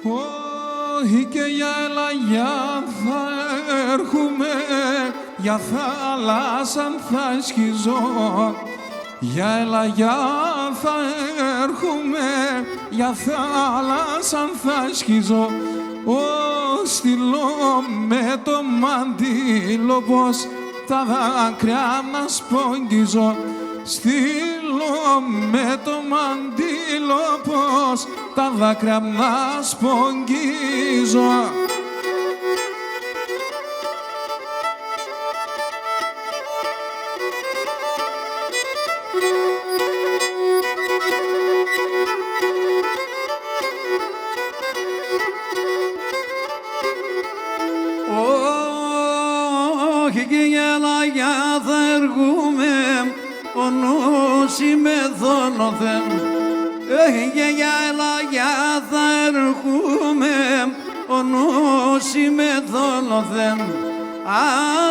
Όχι και για Ελλαγιά θα έρχομαι, για θάλασσαν θα σκιζώ. Για Ελλαγιά θα έρχομαι, για θάλασσαν θα σκιζώ. Στείλω με το μαντήλο πως τα δάκρυα να σπογγίζω. Στείλω με το μαντήλο πως τα δάκρυα να σπογγίζω. Όχι και για Ελλαγιά θα έρχομαι, ο νους είμαι δόνωθεν. Όχι και για Ελλαγιά θα έρχομαι, ο νους είμαι δόνωθεν.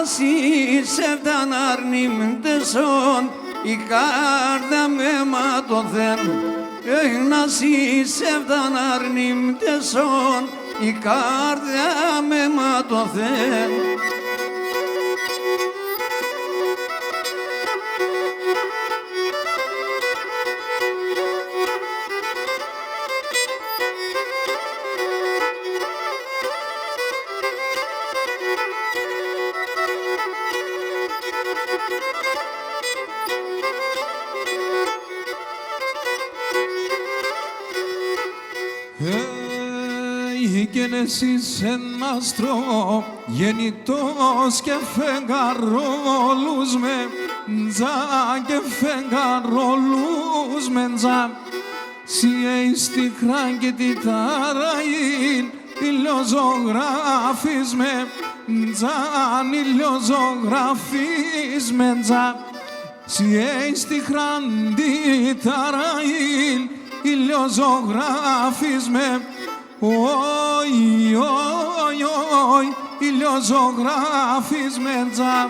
Ας είσαι τα αρνημτεσόν, η κάρδα με ματωθεν. Να είσαι τα αρνημτεσόν, η κάρδα με ματωθεν. Κι εσείς ένα άστρο γεννητός και φεγγαρόλους με τζα και φεγγαρόλους με τζα. Σιέι στη χράν και τη ταραήν ηλιοζωγράφης με τζαν, ηλιοζωγράφης με τζα. Σιέι στη χράν τη ταραήν ηλιοζωγράφης με όι, όι, όι, ηλιοζωγράφης με τζα.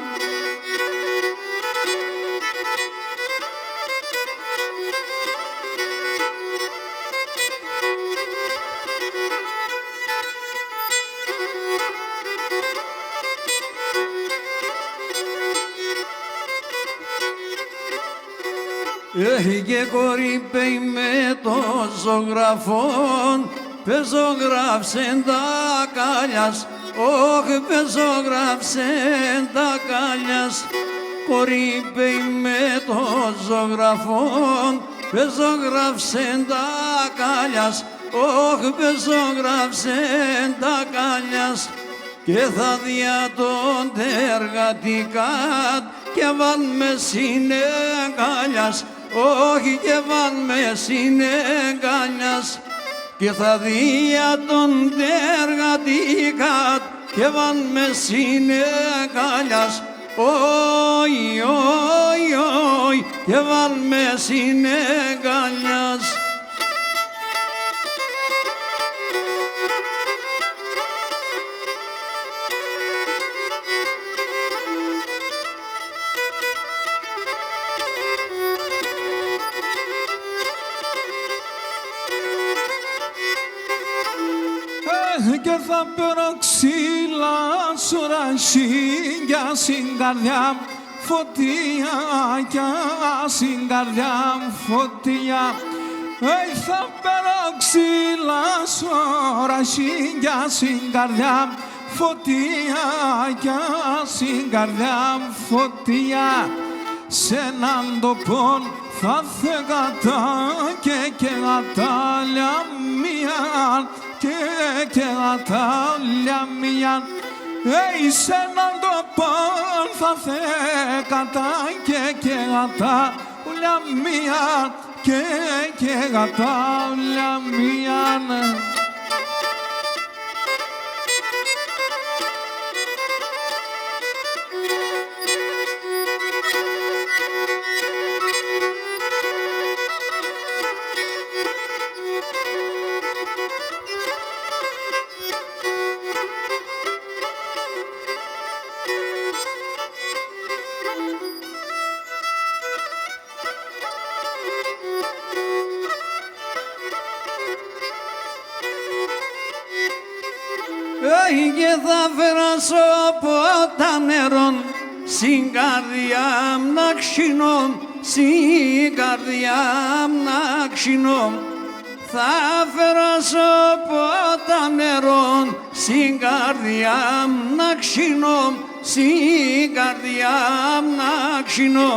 Και κορύπη με το ζωγραφόν, πεζογράφσεν τα κάλιας, όχι πεζογράφσεν τα κάλιας. Κορύπη με το ζωγραφόν, πεζογράφσεν τα κάλιας, όχι πεζογράφσεν τα κάλιας. Και θα δια τον τεργατικάτ και βάλ με συνεγκάλιας, όχι και βάλ με συνεγκάλιας. Και θα δια τον τεργατικάτ και βάλ με συνεγκάλιας, όχι, όχι, όχι, και βάλ με συνεγκάλιας. Και θα περοξύλα σουρασίγια στην καρδιά φωτιά κι στην καρδιά φωτιά. Θα περοξύλα σουρασίγια στην καρδιά φωτιά κι στην καρδιά φωτιά. Σ' έναν τοπόν θα θεγατά και γατάλια μία και γατάλια μία. σε έναν τοπόν θα θέκατα και γατά ουλιά μία και γατά ουλιά μία. Και θα φέρασω ποτά νερόν στην καρδιά να ξυνώ, στην καρδιά να ξυνώ. Θα φέρασω ποτά νερόν στην καρδιά να ξυνώ, στην καρδιά να ξυνώ.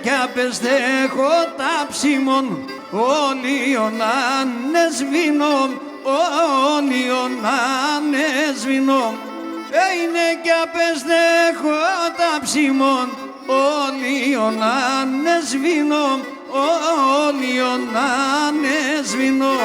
Κι απεστέχω τα ψήμων όλιον να σβήνω, όλιον να σβήνω. Είναι κι απεστέχω τα ψήμων όλιον να σβήνω, όλιον να σβήνω.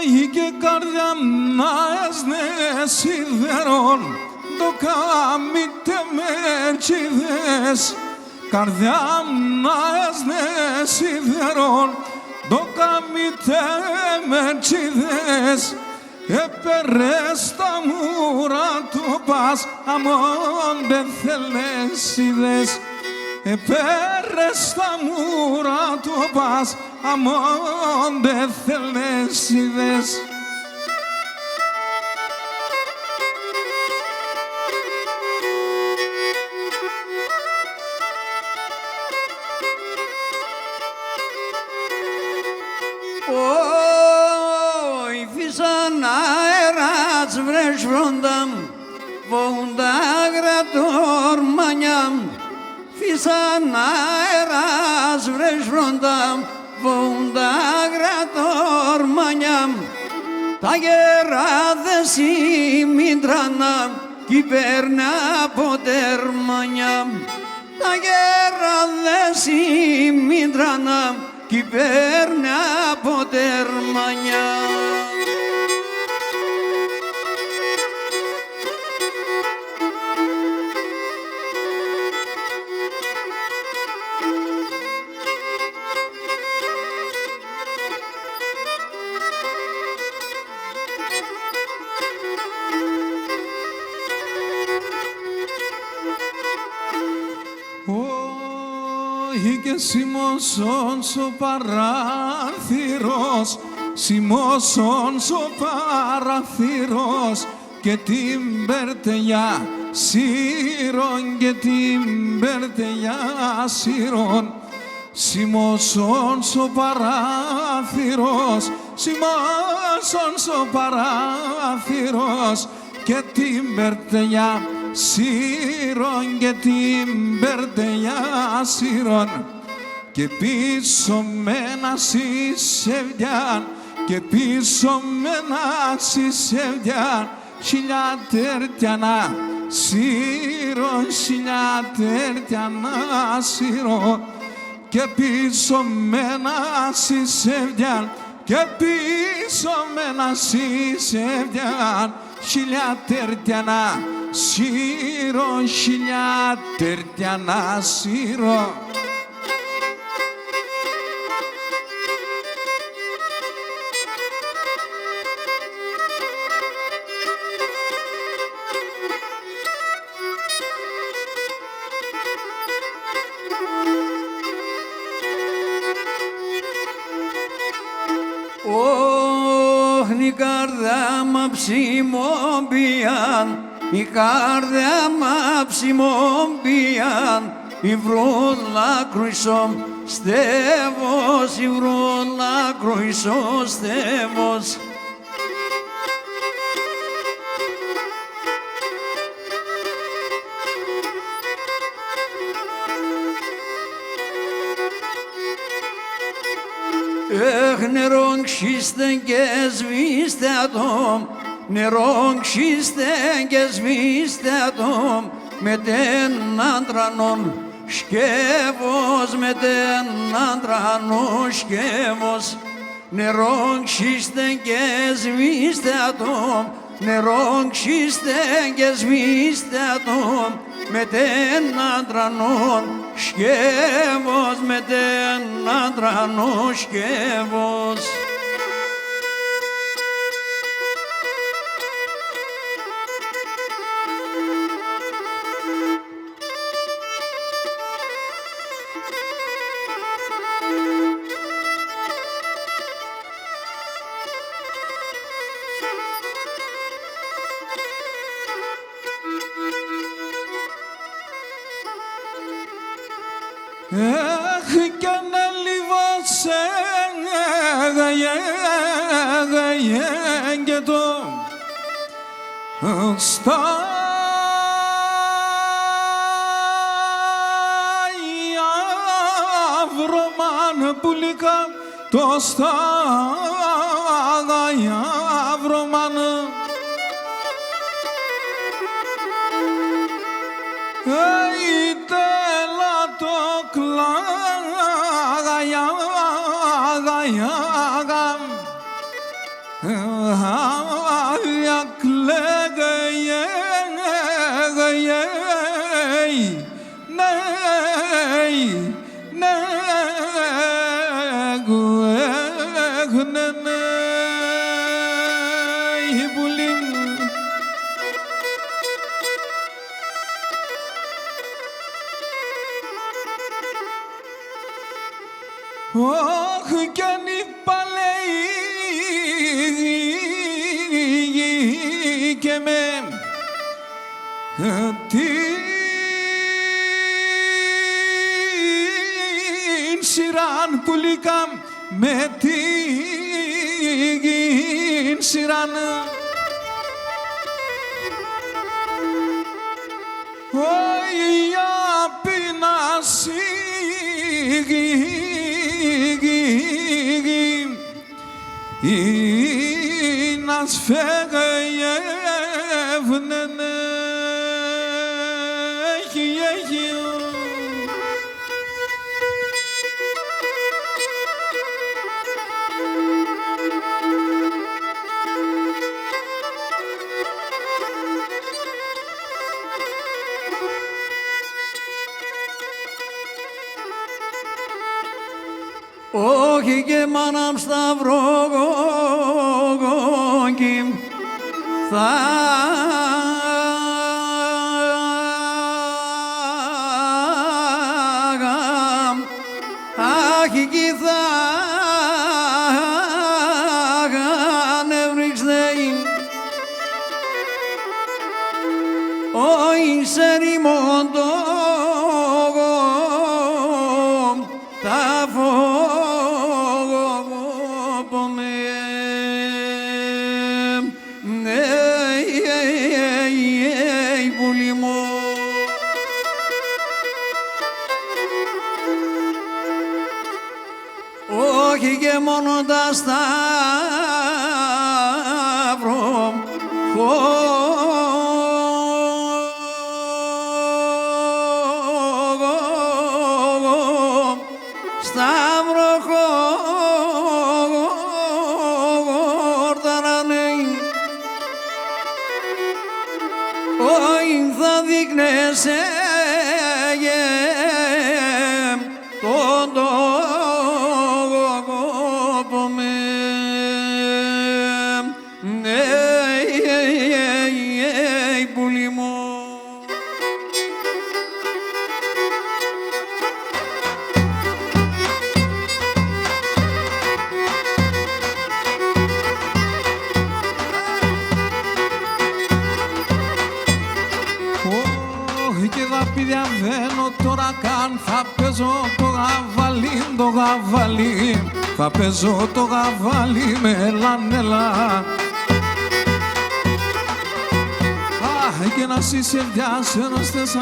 Όχι και καρδιά να έσνε σιδερών το κάμιτε μερτσιδές. Καρδιά να έσνε σιδερών το κάμιτε μερτσιδές. Επέρες τα μούρα του πας αμόν δεν θέλες είδες. Επέρες τα μούρα του πας αμόν δεν θέλες είδες. Όι φύσαν αέρας βρες φρόνταμ βόντα γρατορμανιάμ. Φύσαν αέρας βρες φρόνταμ βόντα γρατορμανιάμ. Τα γεράδες η μητρανάμ κυβέρνα από τερμανιάμ. Τα γεράδες η μητρανάμ κυβέρνα από τερμανιάμ. Όχι και σημώσον ο παράθυρος, σημώσον ο παράθυρος και την περτελιά σύρων και την περτελιά σύρων. Σημώσον ο παράθυρος, σημώσον ο παράθυρος και την περτελιά σύρων και την περτελιά σύρων. Και πίσω με ένα σισεβιάν, και πίσω με ένα σισεβιάν, χιλιάτερτιανά σύρων, χιλιάτερτιανά σύρων. Και πίσω με ένα σισεβιάν, και πίσω με ένα σισεβιάν, χιλιάτερτιανά σύρων, χιλιάτερτιανά σύρων. Η καρδιά μ' ψημόμπιαν, η καρδιά μ' ψημόμπιαν, η βρούλα κρουισόμ στεύος, η βρούλα κρουισόμ στεύος. νερόν ξύστε και σβήστε ατόμ, νερόν ξύστε και σβήστε ατόμ, με τεν άντρανον σκεύος, με τεν άντρανον σκεύος. Νερόν ξύστε και σβήστε ατόμ, νερόν ξύστε και σβήστε ατόμ, με τεν άντρανον σκεύος, με τεν άντρανον σκεύος. κι ανέλειβασε και το στα Αυρομάν πουλικά το στα Αυρομάν όχι κι αν είπα λέει και με την σειράν πουλικά με την σειράν όχι απεινάση να σφέγευνε έχει όχι και μάναμ σταυρόγγι θα άχι κι θα νευρίξτεϊ όχι σε ρημόντο τα όχι και μόνο τα σταύρο σταύρο χόρταρανε όχι θα δείκνεσαι τον τόπο με πουλί μου. και δαπή διαβαίνω τώρα καν θα παίζω το γαβαλί, το γαβαλί θα παίζω το γαβαλί με λανέλα και να συσσερδιάσαι να στεσά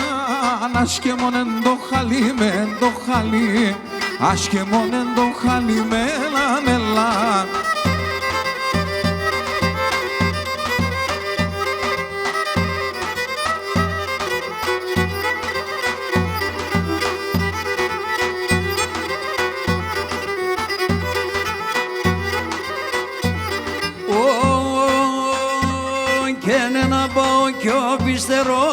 να σκέμονεν το χαλί με το χαλί άσχεμον εν το χάλι μέλα. Κι ο πιστερό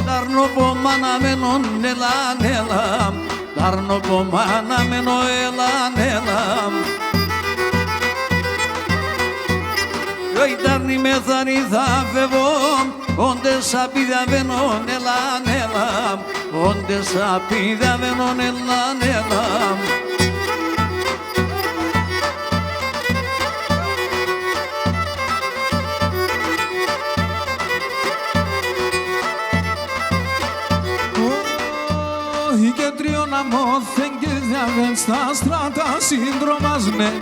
ταρνοπο μαναμένον έλαν έλαμ, ταρνοπο μαναμένο έλαν έλαμ. Κι τάρνη μεθαρή θα φεύγω, όντες απειδαβαίνον έλαν έλαμ, όντες απειδαβαίνον έλαν έλαμ. Μόθεν και διαβέν στα στράτα συνδρομάζνε.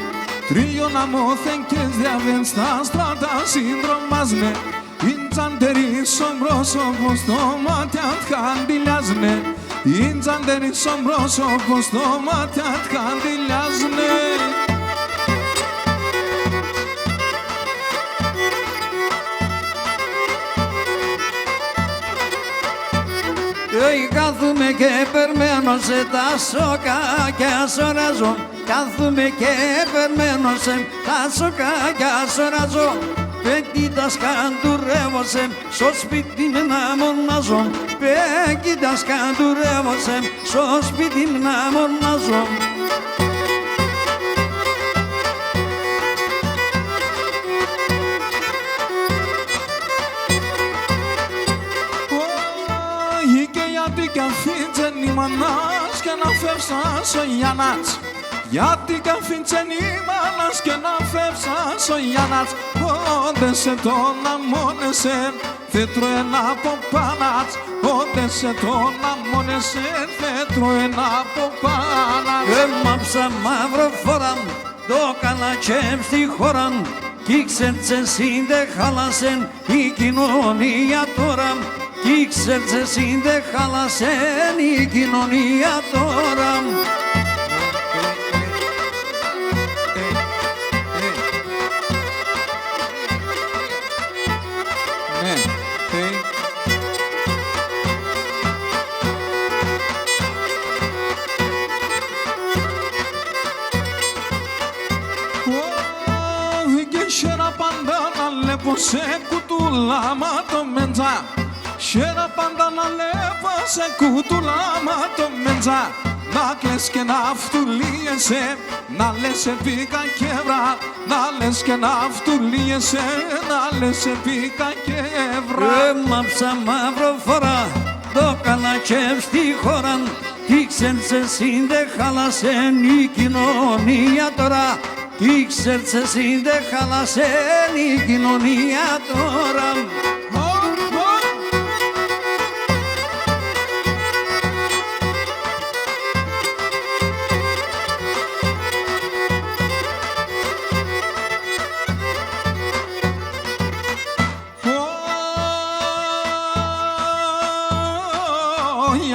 Τρίωνα μόθεν και διαβέν στα στράτα συνδρομάζνε. Ιντζαντερί στον πρόσωπο στο μάτια τχαντιλιάζνε. Ιντζαντερί στον πρόσωπο στο μάτια τχαντιλιάζνε. Κάθομαι και περμένω σε τα σοκά και ασοράζω. Κάθομαι και περμένω σε τα σοκά και ασοράζω. Πέκειτα σκαντουρεύω σε στο σπίτι να μονάζω. Πέκειτα σκαντουρεύω σε στο σπίτι να μονάζω. Μανάς και να φεύσας ο Γιάννατς. Γιατί κι αφήντσεν η μάνας και να φεύσας ο Γιάννατς. Όντε σε τον αμώνεσεν, θε τρώεν από πάνατς. Όντε σε τον αμώνεσεν, θε τρώεν από πάνατς. Έμαψα μαύρο φόραν, το καλατσέμ στη χώραν. Κι ξέρτσεν σύντε χάλασεν η κοινωνία τώρα. Κι ξέρτσεν σύντε χάλασεν η κοινωνία τώρα. Σε κουτουλάμα το μεντζά. Σέρα πάντα να λέπω σε κουτουλάμα το μεντζά. Να κλαις και να φτουλίεσαι, να λες επίκα και βρά. Να λες και να φτουλίεσαι, να λες επίκα και βρά. Έμαψα μαύρο φορά, το καλατσέμ στη χώρα. Κι ξέρτσεν σύντε χάλασεν η κοινωνία τώρα. Κι ξέρτσεν σύντε χάλασεν η κοινωνία τώρα.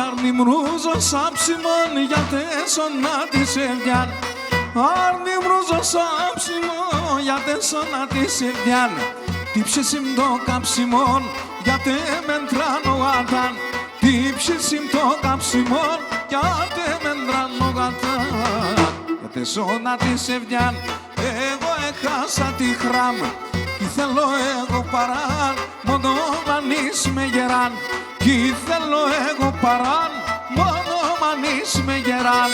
Αρνημρούζω σάψιμον για τέσσωνα της ευδιάν. Αρνημρούζω σάψιμον για τέσσωνα της ευδιάν. Τύψεσιμ το καψιμον για τε μεντράνο γατάν. Τύψεσιμ το καψιμον για τε μεντράνο γατάν. Για τέσσωνα της ευδιάν εγώ έχασα τη χράμ. Κι θέλω εγώ παράν μόνο μανείς με γεράν. Κι θέλω εγώ παράν μόνο μανείς με γεράν.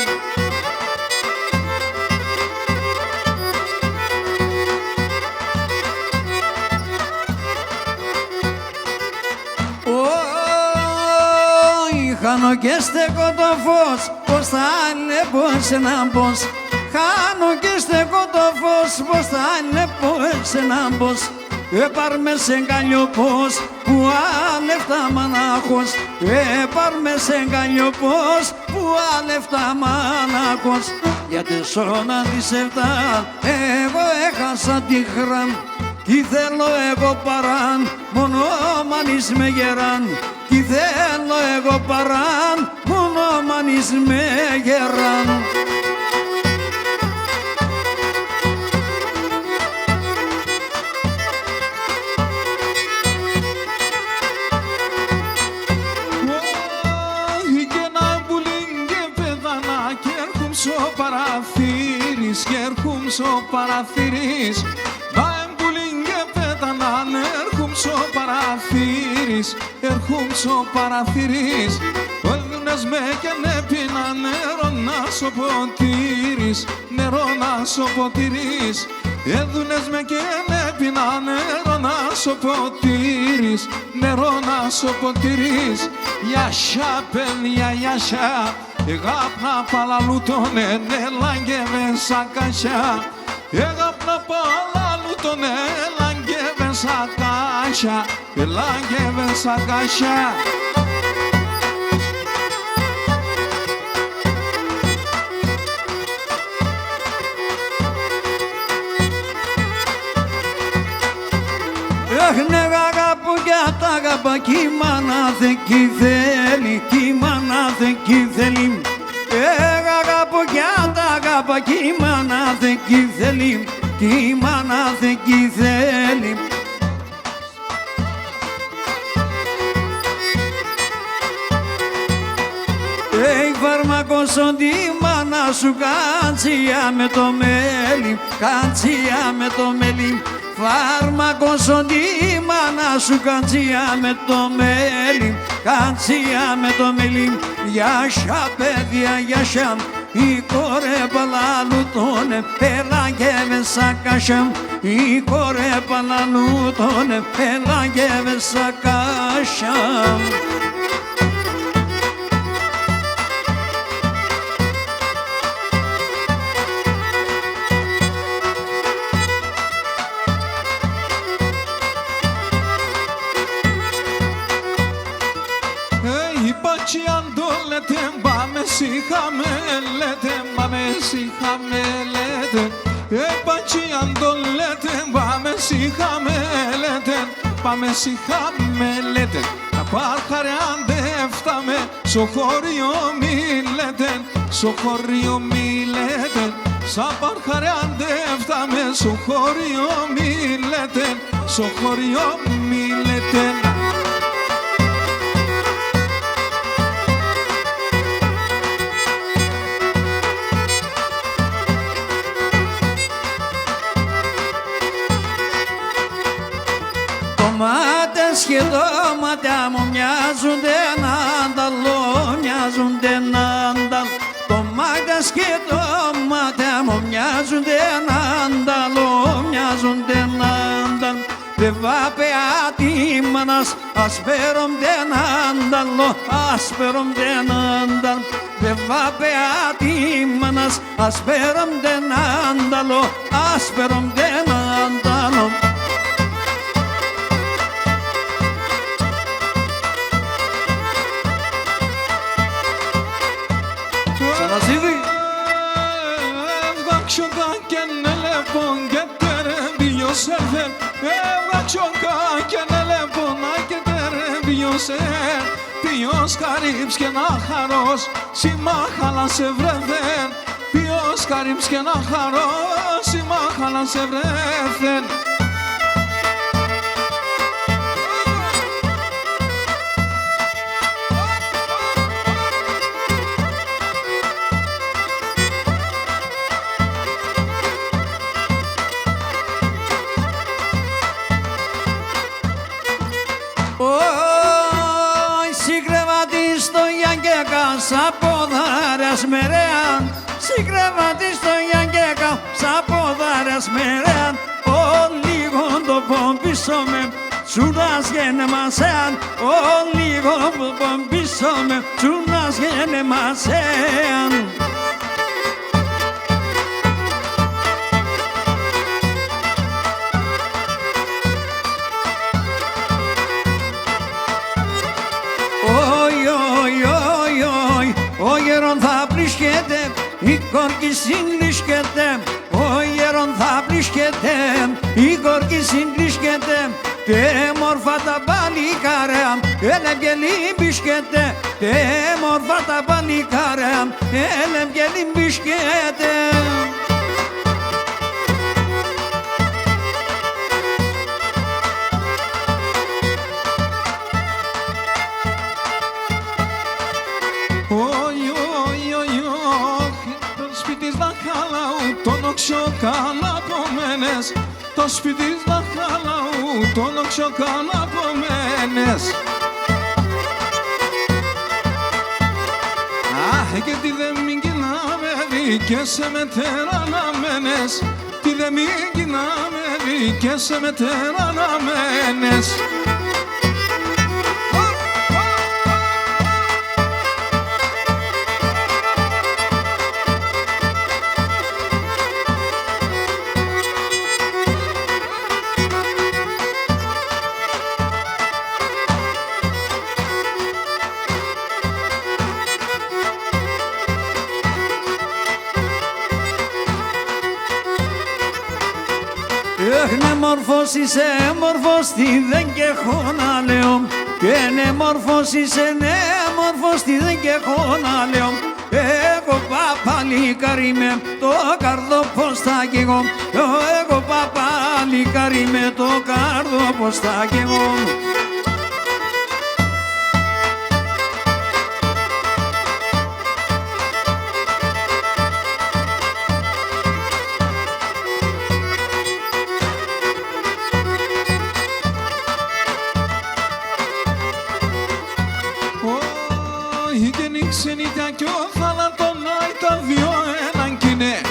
Χάνω και στέκω το φως, πως θα είναι πως να μπος. Χάνω και στέκω το φως, πως θα είναι πως να μπος. Έπαρ' με σε γκαλιοπός που άνευτα μανάχος. Έπαρ' με σε γκαλιοπός που άνευτα μανάχος. Για τεσσόνα της εφτάν εγώ έχασα τη χράν. Κι θέλω εγώ παράν μόνο μανείς με γεράν. Κι θέλω εγώ παράν μόνο μανείς με γεράν. στο παραθύρις, να εμπουλήν και πέταναν, έρχομ στο παραθύρις, έρχομ στο παραθύρις, όλουνες με και νέπινα νερό να σο ποτήρις, νερό να σο ποτήρις, έδουνες με και νέπινα νερό να σο ποτήρις, νερό να σο ποτήρις, γιασιά παιδιά γιασιά, εγάπνα παλαλούτονε νελάγγε μέσα κασιά, εγάπνα παλαλούτονε ελάγγε μέσα κασιά, ελάγγε μέσα κασιά. Αχ, ναι, αγαπώ για τα αγαπά κι η μάνα δεν κι θέλει, κι η μάνα δεν κι θέλει. Αγαπώ για τα αγαπά κι η μάνα δεν κι θέλει, κι η μάνα δεν κι θέλει. Φάρμακο τη μάνα σου, κάτσια με το μέλι, κάτσια με το μέλι. Φάρμακο τη μάνα σου, κάτσια με το μέλι, κάτσια με το μέλι. Γιάσια παιδιά, γιάσια, η κορέπα λαλούτονε, πέλαγε μέσα κάσια. Η κορέπα λαλούτονε, πέλαγε μέσα κάσια. Είπα αν το λέτε, πάμε σιχα με λέτε, πάμε σιχα με λέτε. Είπα αν το λέτε, πάμε σιχα με λέτε, πάμε σιχα με λέτε. Τα πάρχαρε αν δεν φτάμε, στο χωριό μη λέτε, στο χωριό μη λέτε. Σαν πάρχαρε αν δεν φτάμε, στο χωριό μη λέτε, στο χωριό μη λέτε. Μάτες και δώματα μου μοιάζονται νάνταλο, μοιάζονται νάνταλ. Το μάτες και δώματα μου μοιάζονται νάνταλο, μοιάζονται νάνταλ. Δε βάπεα τίμανας, ασπέρονται νάνταλο, ασπέρονται νάνταλ. Δε βάπεα τίμανας, ασπέρονται νάνταλο, ασπέρονται νάνταλο. Evgakşoka kenele pon getere biyosefen Evgakşoka kenele pona getere biyosen Ποιος καρύψ και να χαρός, συμμάχαλα σε βρεθεν Ποιος καρύψ και να χαρός, συμμάχαλα σε βρεθεν Σαποδάρας μερέαν, συγκρεβάτη στο Γιάνγκεκα, σαποδάρας μερέαν, ο λίγο το πομπίσω με, τσουνάς γένε μασέαν, ο λίγο το πομπίσω με, τσουνάς γένε μασέαν. Ο γερόν θα βρίσκεται, η κόρκη συνλίσκεται. Ο γερόν θα βρίσκεται, η κόρκη συνλίσκεται. Τε μόρφα τα παλικάρια, έλεμ και λυμπίσκεται. Τε μόρφα τα παλικάρια, έλεμ και λυμπίσκεται. καναπομένες, το σπίτι στα χαλαού, το λόξο καναπομένες. Και τι δε μην κοινάμε δίκαισε με τεραναμένες, τι δε μην κοινάμε δίκαισε με τεραναμένες. Ναι μόρφος είσαι μόρφος, τι δεν και έχω να λέω. Και ναι μόρφος είσαι, ναι μόρφος, τι δεν και έχω να λέω. Εγώ παπαλικάρι με το καρδό πως θα κι εγώ. Εγώ παπαλικάρι με το καρδό πως θα κι εγώ. Ξενιτιά κι ο θάνατον τα δυο έναν κίνε.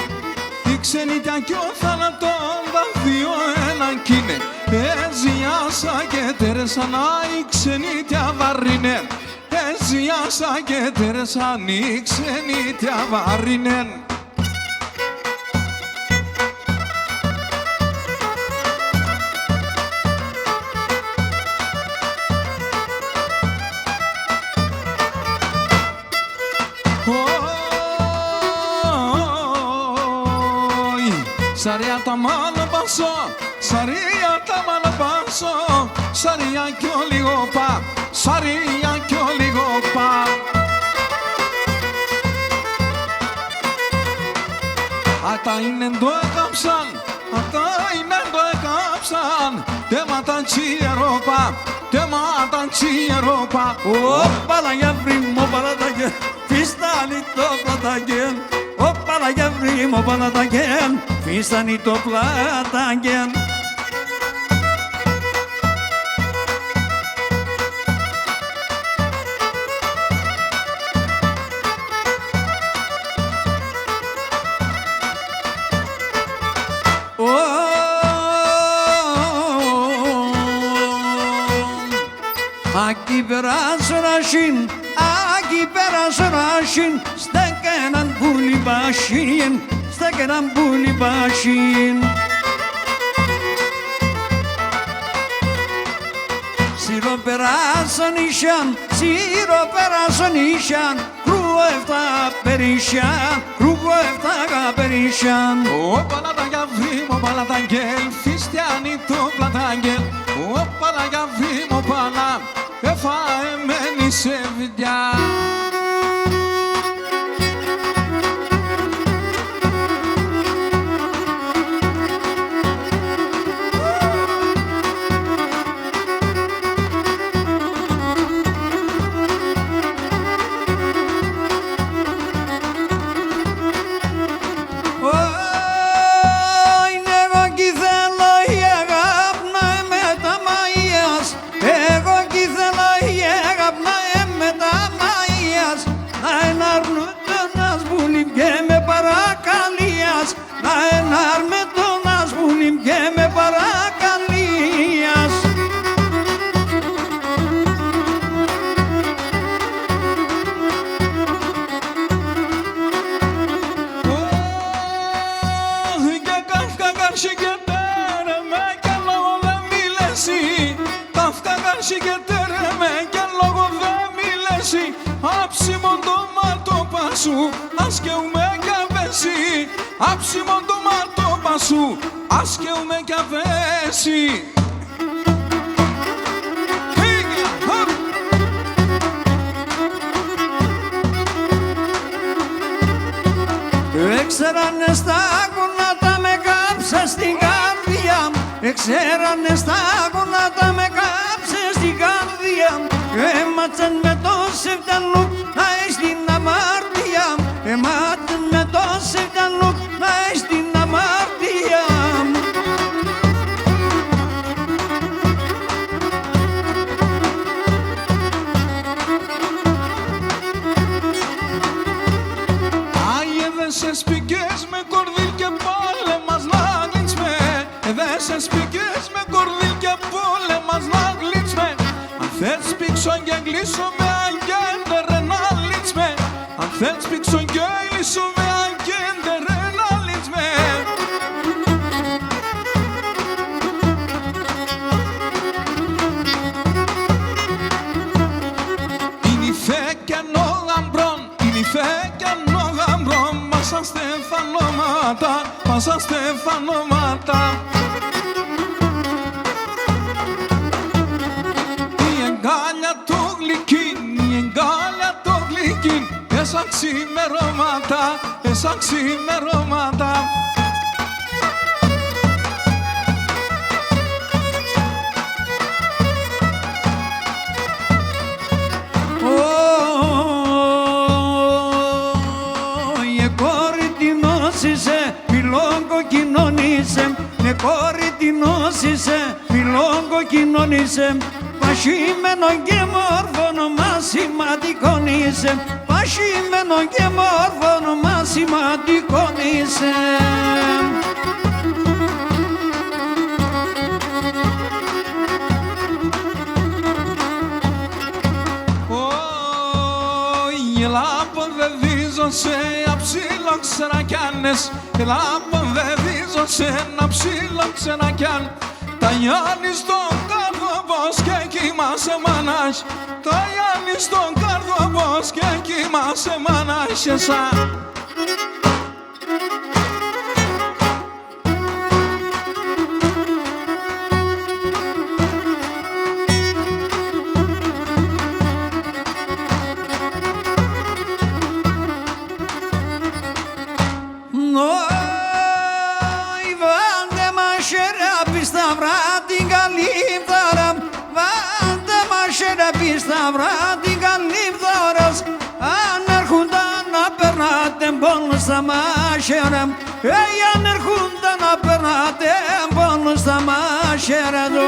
Η ξενιτιά κι ο θάνατον τα δυο έναν κίνε. Εζιάσα και τέρεσαν η ξενιτιά βαρύνε. Εζιάσα και τέρεσαν η ξενιτιά βαρύνε. Σαρία τα μάνα πάσω, σαρία τα μάνα πάσω, σαρία κι ο λίγο πα, σαρία κι ο λίγο πα. Ατά είναι το έκαψαν, ατά είναι το έκαψαν, τέματα τσιερόπα, τέματα τσιερόπα. Ω Παναγιάφρι μου παραταγγέλ, φιστάνει το πλαταγγέλ. Ω Παναγιάφρι μου παραταγγέλ, φίστανει το πλαταγγέλ. Aki περάσορασιν, aki περάσορασιν, στέκαιναν πουλι μπασιν, στέκαιναν πουλι μπασιν. Σύρο περάσαν ίσιαν, σύρο περάσαν ίσιαν, κρούεφτα περίσιαν, κρούεφτα περίσιαν. Ω Παναγιάφρι μου παραταγγέλ, φιστιάνει το πλαταγγέλ. Ω Παναγιάφρι μου παλά, εφαεμένη σε βιδιά. Άψιμον το μάτωπα σου, ασκεούμε κι αβέσει. Άψιμον το μάτωπα σου, ασκεούμε κι αβέσει. Έξερανε στα γουνάτα με κάψε στην καρδιά. Έξερανε στα γουνάτα με κάψε στην καρδιά. Έματσαν με το σεβδανού να έχεις την αμάρτια. Έματσαν με το σεβδανού να έχεις την αμάρτια. λύσω με αγγέντε να λύτς με. Αν θέλεις πήξω και λύσω με αγγέντε να λύτς με. Είναι η φέκιανο γαμπρόν, είναι η φέκιανο γαμπρόν. Μάσα στεφανώματα, μάσα στεφανώματα. Σαν ξημερώματα, σαν ξημερώματα. Η κόρη την όσισε, μιλόγκο κοινωνήσε. Η κόρη την όσισε, μιλόγκο κοινωνήσε. Πασχημένο και μόρφωνο μα σημαντικόν είσαι. Πασχημένο και μόρφωνο μα σημαντικόν είσαι. Η λάμπο δεν δίζωσε αψίλο ξερακιάνες. Η λάμπο δεν δίζωσε αψίλο ξερακιάν. Τα Γιάννη στον καρδοβός και κοιμάσαι μάνας. Τα Γιάννη στον καρδοβός και κοιμάσαι μάνας. Εσά Σταυρά την καλή φθοράς. Αν έρχονταν να περνάτε πόνο στα μάχερα. Αν έρχονταν να περνάτε πόνο στα μάχερα του.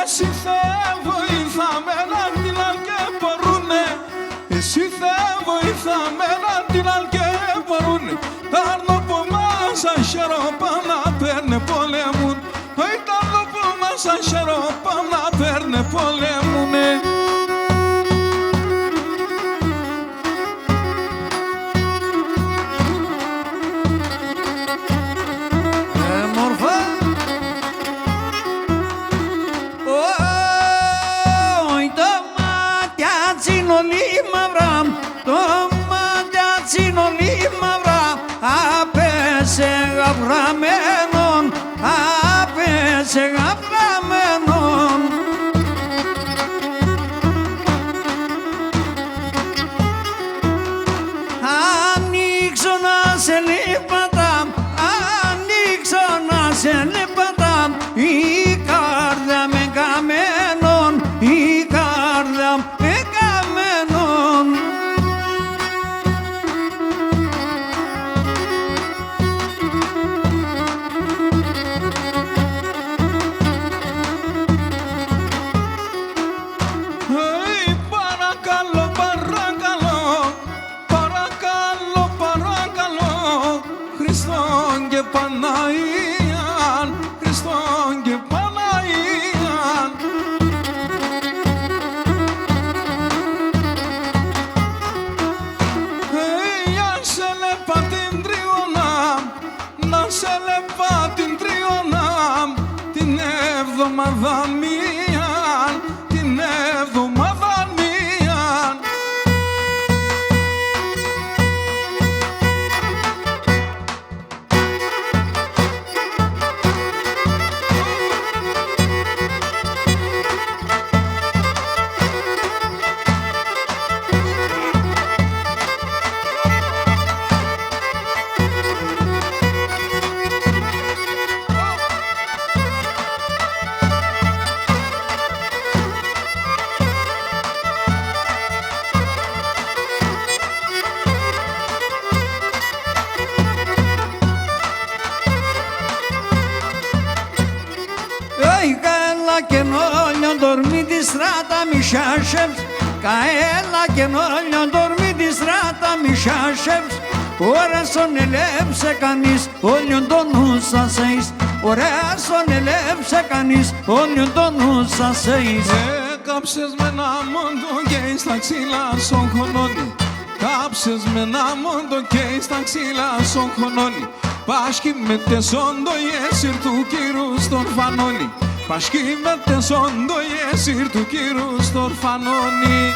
Εσύ Θεέ βοηθάμε να την και μπορούνε. Εσύ Θεέ βοηθάμε να την και μπορούνε. Τα άρνο που μας αχαιρόπα να παίρνε πολέμουν. Τα άρνο που μας αχαιρόπα να παίρνε πολέμουνε. Γαβραμένον, απέσε γαβραμένον. Ανοίξω να σε λίπατα, ανοίξω να σε λίπατα. Η καρδιά με καμένον, η καρδιά με καμένον. Χριστόν και Παναγίαν, Χριστόν και Παναγίαν. Αν σε λέπα την τριώνα, να σε λέπα την τριώνα, την εβδομάδα μίαν, την εβδομάδα μίαν. Caella che non gli dormi di strada mi sciasceps, Caella che non gli dormi di strada mi sciasceps, ora sono elepse canis, ognuno non sa seis, ora sono elepse canis, ognuno non sa seis. Κάψες με ένα μόντο και στα ξύλα στον χωνόνι. Κάψες με ένα μόντο και στα ξύλα στον χωνόνι. Πάσχει με τεσόντο η έσυρ του κύρου στον φανόνι. Πάσχει με τεσόντο η έσυρ του κύρου στον φανόνι.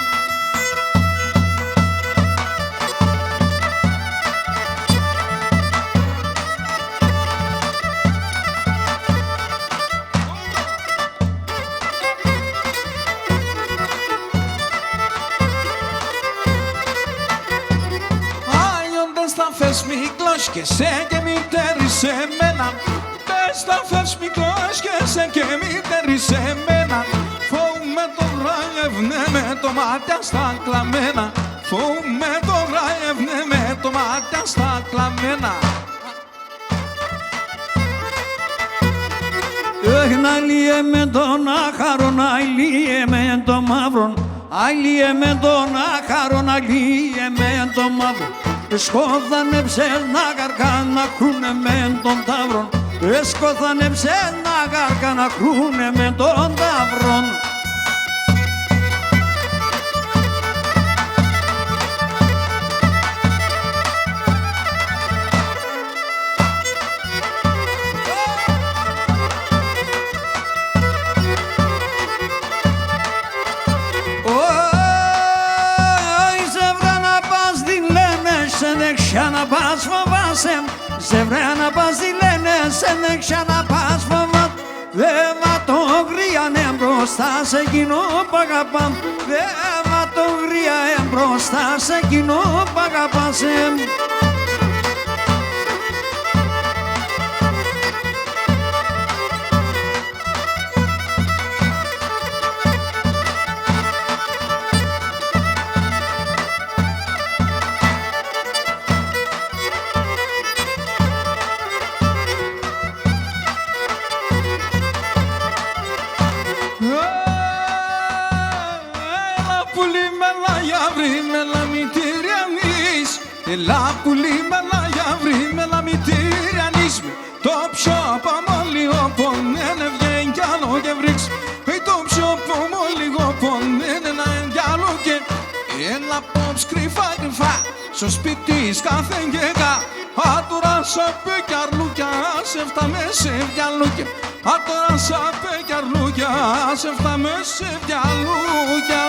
Μικλός και σε και μητέρη σε μένα. Πες τα φεύς μικλός και σε και μητέρη σε μένα. Φοβούμαι το βράδυ με το μάτια στα κλαμμένα. Φοβούμαι το βράδυ με το μάτια στα κλαμμένα. Να λύε με τον άχαρο, να λύε με τον μαύρο, αλύε με τον άχαρο, να λύε με τον μαύρο. Σκόθανε ψένα καρκά να κρούνε με τον ταύρον, σκόθανε ψένα καρκά να κρούνε με τον ταύρον. Να πας φοβάσαι, σε βρέα να πας τι λένε, σε δεξιά να πας φοβάσαι. Δε βατογρία μπροστά σε εκείνο που αγαπάμ, δε βατογρία μπροστά σε εκείνο που αγαπάς. Έλα πουλί με λαγιαύρι με λαμητήριανις με. Το πιο παμόλιγο πονένε βγαίνει κι άλλο και βρίξ. Το πιο παμόλιγο πονένε να κι άλλο και. Έλα πόψ κρυφά κρυφά στο σπίτι κάθε γεγά. Άτορα σα πέ κι αρλούκια σε φτάμε σε βιαλούκια. Άτορα σα πέ κι αρλούκια σε φτάμε σε βιαλούκια.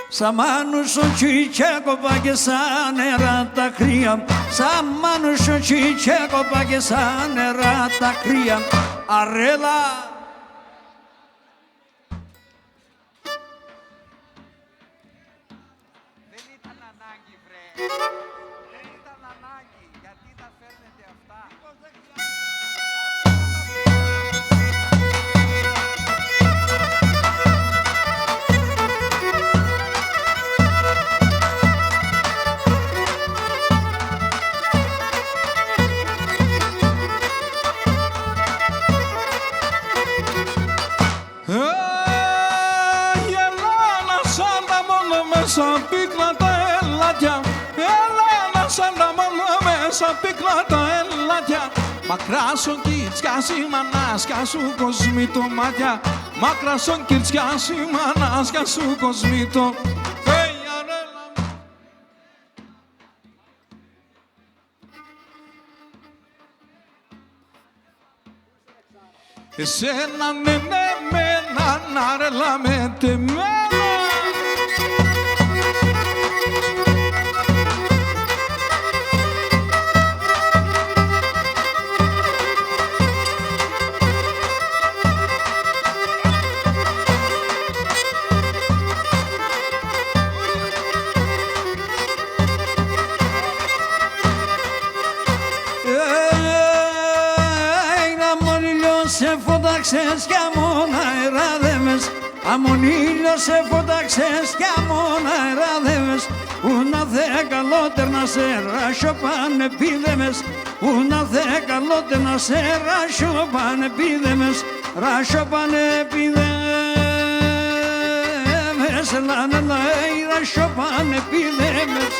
Σαν μάνους ο τσιτσέκοπα και σαν νερά τα κρύα, σαν μάνους ο τσιτσέκοπα και σαν νερά τα κρύα. Αρέλα! Δεν ήταν ανάγκη, βρε. Δεν ήταν ανάγκη. Γιατί τα φέρνετε αυτά. Σαν πίκνα τα ελάτια, Έλενα σαν τα μόνο μέσα πίκνα τα ελάτια. Μακρά σον κιτσιάσει μανάσια σου κοσμήτω μάτια. Μακρά σον κιτσιάσει μανάσια σου κοσμήτω. Εσένα ναι ναι μένα να ρελά με τεμένα. φώταξες κι αμόν αεράδευες, αμόν ήλιο σε φώταξες κι αμόν αεράδευες, ούνα δε καλότερ να σε ράσω πανεπίδεμες, ούνα δε καλότερ να σε ράσω πανεπίδεμες, ράσω πανεπίδεμες, λάνε λαί, ράσω πανεπίδεμες.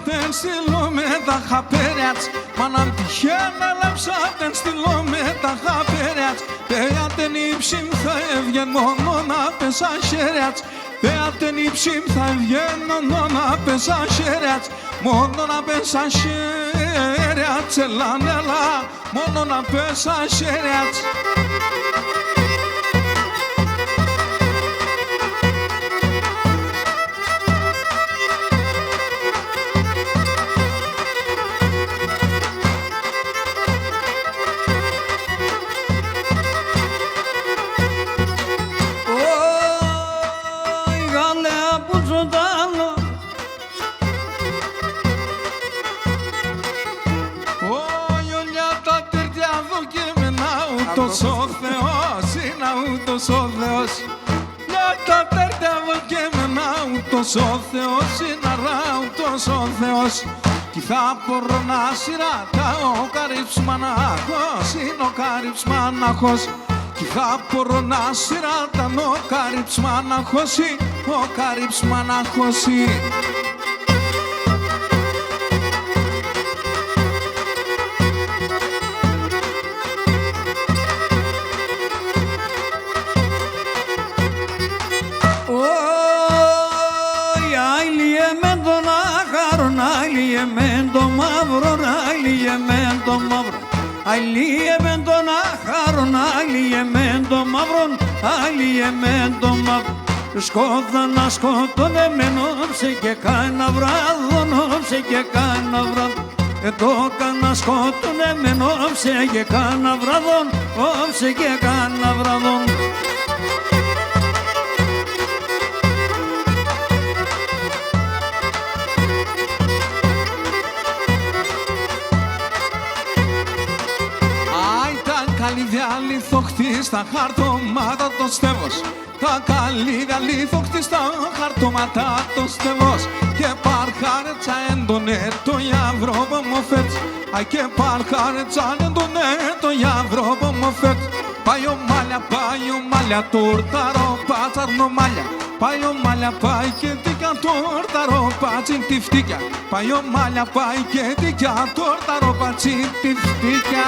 Ten stilo me ta haperiac Manam tihena lapsa ten stilo me ta haperiac Πέα ten ύψιμ θα έβγαινε μόνο να πέσα χέριατς Πέα ten ύψιμ θα έβγαινε μόνο να πέσα χέριατς Μόνο να πέσα χέριατς Έλα έλα μόνο να πέσα χέριατς Ούτως ο Θεός είναι ούτως ο Θεός Για τα τέρτια βοκέμενα ούτως ο Θεός είναι αρά ούτως ο Θεός Κι θα μπορώ να σειράτα ο καρύψ μανάχος είναι ο καρύψ μανάχος Κι θα μπορώ να σειράτα ο καρύψ μανάχος ο καρύψ μανάχος Άιλιε το μαύρο, άιλιε με το μαύρο Άιλιε με τον άχαρον, άιλιε με το μαύρο Άιλιε με το μαύρο Σκότανα σκότωνε με νόψε και κάνα βράδο Νόψε και κάνα βράδο το κάνα σκότωνε με νόψε και κάνα βράδο Νόψε και κάνα βράδο Καλύδια λιθοχτή στα χαρτώματα το στέβος Τα καλύδια λιθοχτή στα χαρτώματα το στέβος Και παρχάρετσα έντονε το γιαβρό που μου φέτς Αι και παρχάρετσα έντονε το γιαβρό που μου φέτς Πάει ο μάλια, τούρταρο πατσαρνο μάλια Πάει ο μάλια, πάει και τίκια τούρταρο πατσιν τη φτίκια Πάει ο μάλια, πάει και τίκια τούρταρο πατσιν τη φτίκια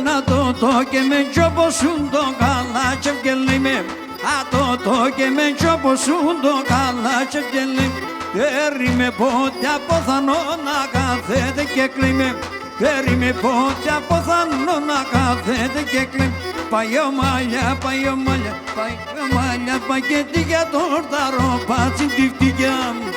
Να το και με τσόπο σου το καλά τσεπκελί με Α το και με τσόπο σου το καλά τσεπκελί Τέρι με πότε αποθανώ να κάθεται και κλείμε Τέρι με πότε αποθανώ να κάθεται και κλείμε Πάει ο μάλια, πάει ο μάλια, πάει ο μάλια Πάει και τι για το ορταρό πάτσι τη φτικιά μου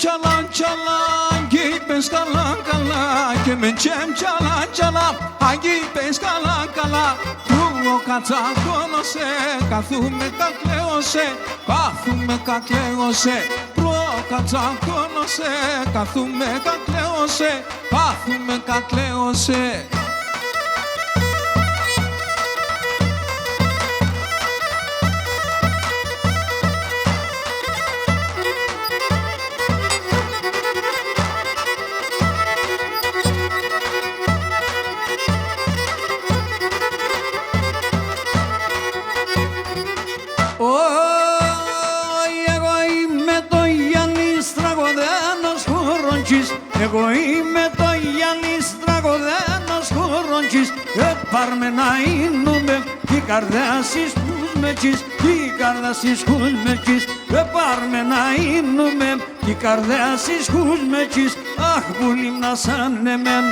Çalan çalan gitmez kalan kala Kemen çem çalan çalan agitmez kalan kala Του κατσά κόνωσε καθούμε κακλέωσε Κάθουμε κακλέωσε Προ κατσά κόνωσε καθούμε κακλέωσε Κάθουμε κακλέωσε Εγώ είμαι το Γιάννης τραγωδένος χορόντζης Πάρμε να είνουμε η καρδιά σεις που χουλμεκής, η καρδιά στις χουλμεκής, πάρμε να ίνουμε, η καρδιά στις χουλμεκής, αχ που λίμνα σαν εμέν.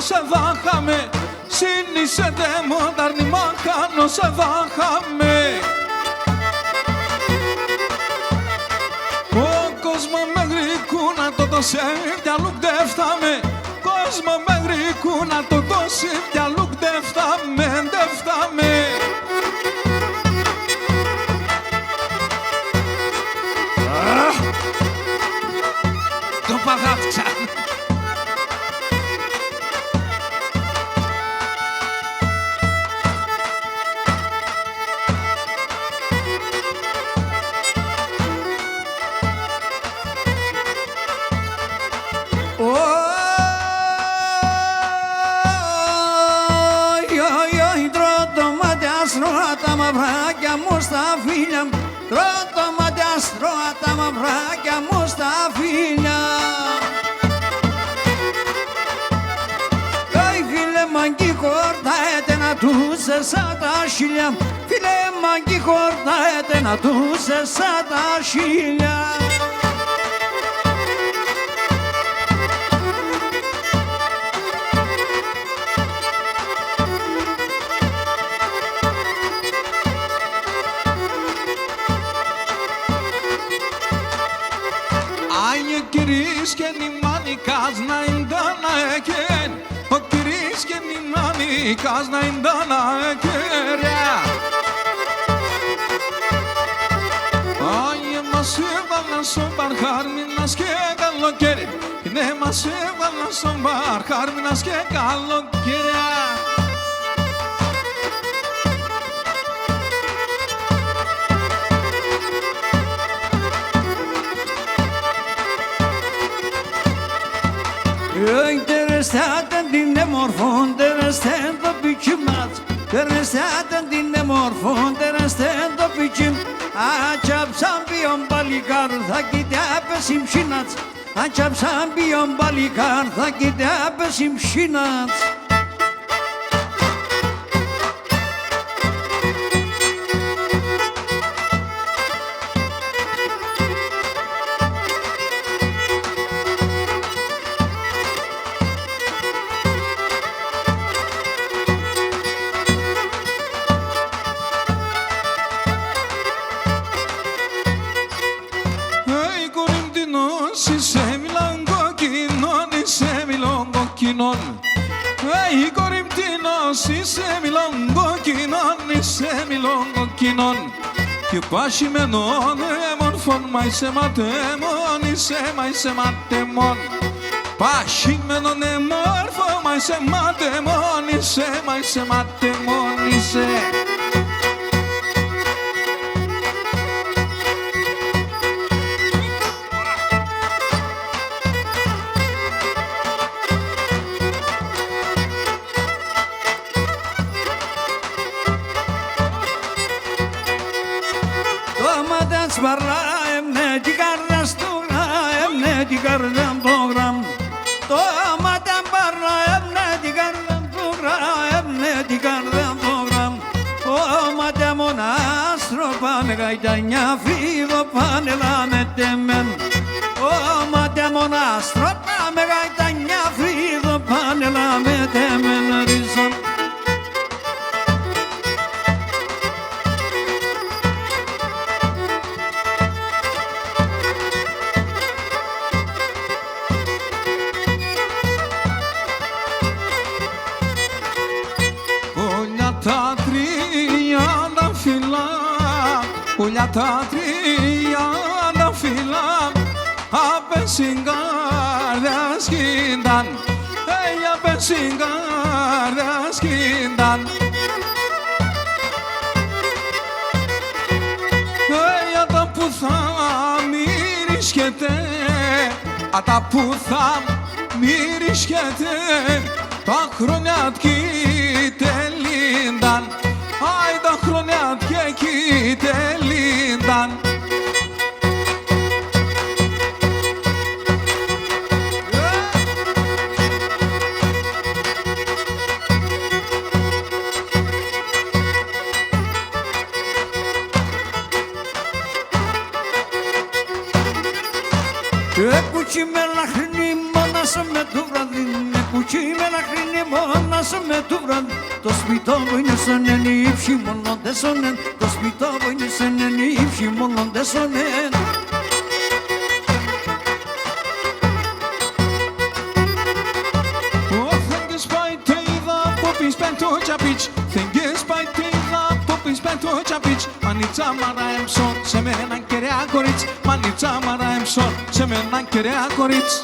Σε δάχαμε, συνήσετε μοντάρνη μάχανο σε δάχαμε. Ο κόσμο μέχρι κούνα το τόσε διαλούκ δεν φτάμε. Κόσμο μέχρι κούνα το τόσε διαλούκ δεν φτάμε, δεν φτάμε. Το παγάφτσα. Τα μαυράκια μου στα φίλια, τρώω μάτια στρώα τα μαυράκια μου στα φίλια. Αι φίλε μαγκή χορτάεται να τους σαν τα χίλια, φίλε μαγκή χορτάεται να τους σαν τα χίλια. Κυρίς και νημάνικας να εντάνα εκέν, ο κυρίς και νημάνικας να εντάνα εκέρια. Άγιε μας έβαλαν στον παρχάρμινας και καλοκαίρι, ναι μας έβαλαν στον παρχάρμινας και καλοκαίρια. Interesaten din morfon, interesten do biçimat. Interesaten din morfon, interesten do biçim. Açapsam biyon balikar, da gidebesim şinat. Açapsam biyon balikar, da gidebesim şinat. Αι κορυμπτίνος είσαι μιλόγκοκκινόν, είσαι μιλόγκοκκινόν. Και πασημένον εμορφών μα είσαι ματέμον, είσαι ματέμον. Πασημένον εμορφών μα είσαι ματέμον, είσαι ματέμον, είσαι. Σβαρλά έμνε την καρδιά στο έμνε την καρδιά πρόγραμ. Το άματα μπαρλά έμνε την καρδιά πρόγραμ, έμνε την καρδιά πρόγραμ. Ο άματα μονάστρο πάνε γαϊτανιά φύγω πάνε λαμετεμέν. Ο άματα μονάστρο πάνε γαϊτανιά φύγω πάνε λαμετεμέν ρίζον. Πουλιά τα 30 φύλλα απ' συγκάρδια σκίνταν. για πενσιγκάρα σκίνταν. Για τα που θα μυρισκεται, τα που θα μυρισκεται, τα χρόνια τελίνταν. Άι τα χρόνια τελίνταν. Κουτσί με λαχνή μόνασα με το βράδυ. Κουτσί με λαχνή μόνασα με το βράδυ. Το σπιτό μου είναι σαν ενύψη μόνο δε σωνέν. Το σπιτό μου είναι σαν ενύψη μόνο δε σωνέν. Θεγγες πάει τέιδα πόπις πέντο τσαπίτς. Θεγγες πάει τέιδα πόπις πέντο τσαπίτς. Μανιτσα μάρα εμψόν σε με έναν κεραία κορίτς. Μανιτσα μάρα εμψόν σε με έναν κεραία κορίτς.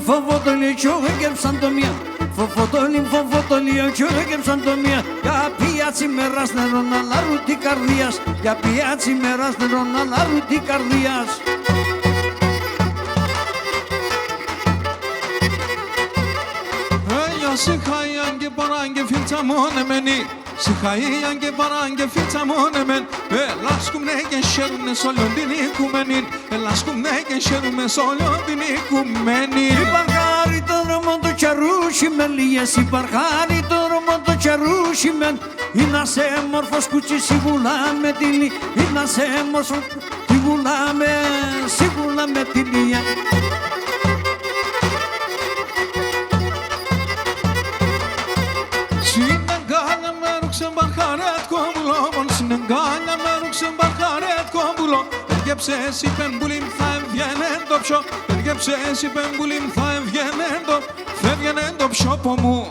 Φοβότολι, κι έγεψαν το μία. Φοβότολι, κι έγεψαν το μία. Για πιάτσι μεράς νερόν αλάρου τι καρδίας. Για πιάτσι μεράς νερόν αλάρου τι καρδίας. Σιχάιαν και παράν και φίλτσα μόνεμενη. Σιχάιαν και παράν και φίλτσα μόνεμεν. Ελάσκουμνε και χαίρουμνε σ' όλον την οικουμένην. Ελάσκουμνε και χαίρουμνε σ' όλον την οικουμένην. Υπαρχάρι το δρόμο του τσαρούσι με λίγες. Υπαρχάρι το δρόμο του τσαρούσι με. Είναι σε μόρφος κουτσί σιγούλα με τη λί. Είναι σε μόρφος σιγούλα με τη λία. Συναγκάλια με ρούξε μπαρχαρέτ κομπουλό. Συναγκάλια με ρούξε μπαρχαρέτ κομπουλό. Έργεψες η πεμπουλή θα έβγαινε το ψω. Έργεψες η πεμπουλή θα έβγαινε το. Θα έβγαινε το ψωπο μου.